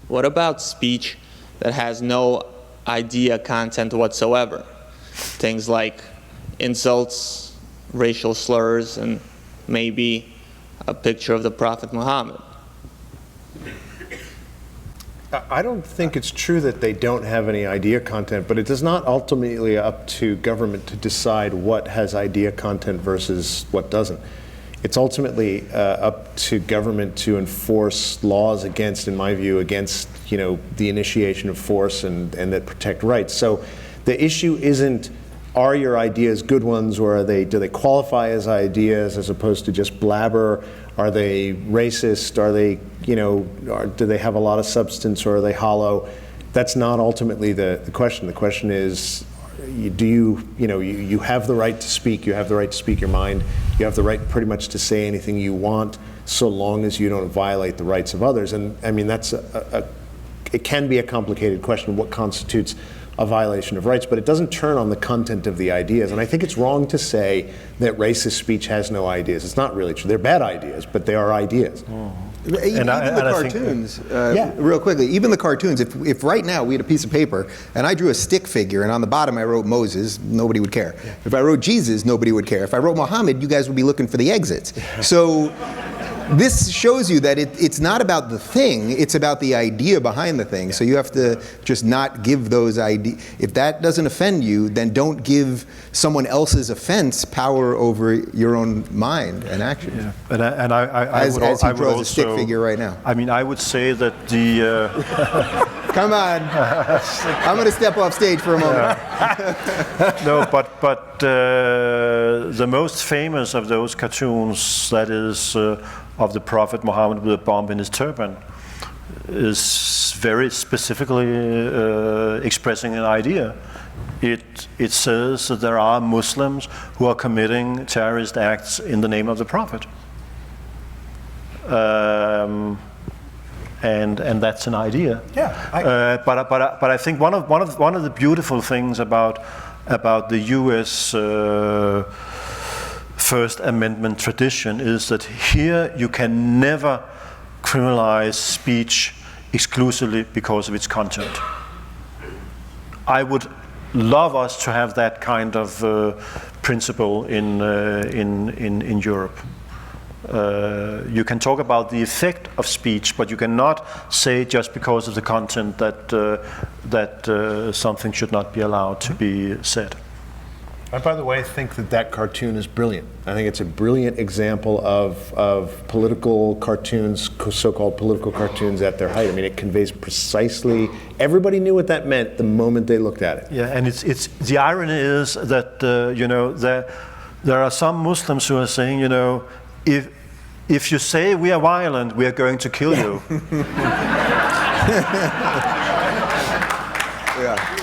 What about speech that has no idea content whatsoever? Things like insults, racial slurs, and maybe a picture of the Prophet Muhammad. I don't think it's true that they don't have any idea content, but it is not ultimately up to government to decide what has idea content versus what doesn't. It's ultimately up to government to enforce laws against, in my view, against the initiation of force and that protect rights. So the issue isn't, are your ideas good ones, or do they qualify as ideas as opposed to just blabber? Are they racist? Are they, do they have a lot of substance, or are they hollow? That's not ultimately the question. The question is, you have the right to speak, you have the right to speak your mind, you have the right pretty much to say anything you want, so long as you don't violate the rights of others. And I mean, that's it can be a complicated question, what constitutes a violation of rights, but it doesn't turn on the content of the ideas. And I think it's wrong to say that racist speech has no ideas. It's not really true. They're bad ideas, but they are ideas. Even the cartoons, real quickly, even the cartoons, if right now we had a piece of paper and I drew a stick figure and on the bottom I wrote Moses, nobody would care. Yeah. If I wrote Jesus, nobody would care. If I wrote Mohammed, you guys would be looking for the exits. Yeah. So this shows you that it's not about the thing, it's about the idea behind the thing. Yeah. So you have to just not give those ideas. If that doesn't offend you, then don't give someone else's offense power over your own mind and action. Yeah. And I as he draws a stick figure right now. I mean, I would say that the... Come on, I'm going to step off stage for a moment. No, but the most famous of those cartoons, that is of the Prophet Muhammad with a bomb in his turban, is very specifically expressing an idea. It says that there are Muslims who are committing terrorist acts in the name of the Prophet. And that's an idea. Yeah. But I think one of the beautiful things about the U.S. First Amendment tradition is that here you can never criminalize speech exclusively because of its content. I would love us to have that kind of principle in Europe. You can talk about the effect of speech, but you cannot say just because of the content that something should not be allowed to be said. I, by the way, think that cartoon is brilliant. I think it's a brilliant example of political cartoons, so-called political cartoons at their height. I mean, it conveys precisely, everybody knew what that meant the moment they looked at it. Yeah, and it's the irony is that there are some Muslims who are saying, if you say we are violent, we are going to kill you. Yeah.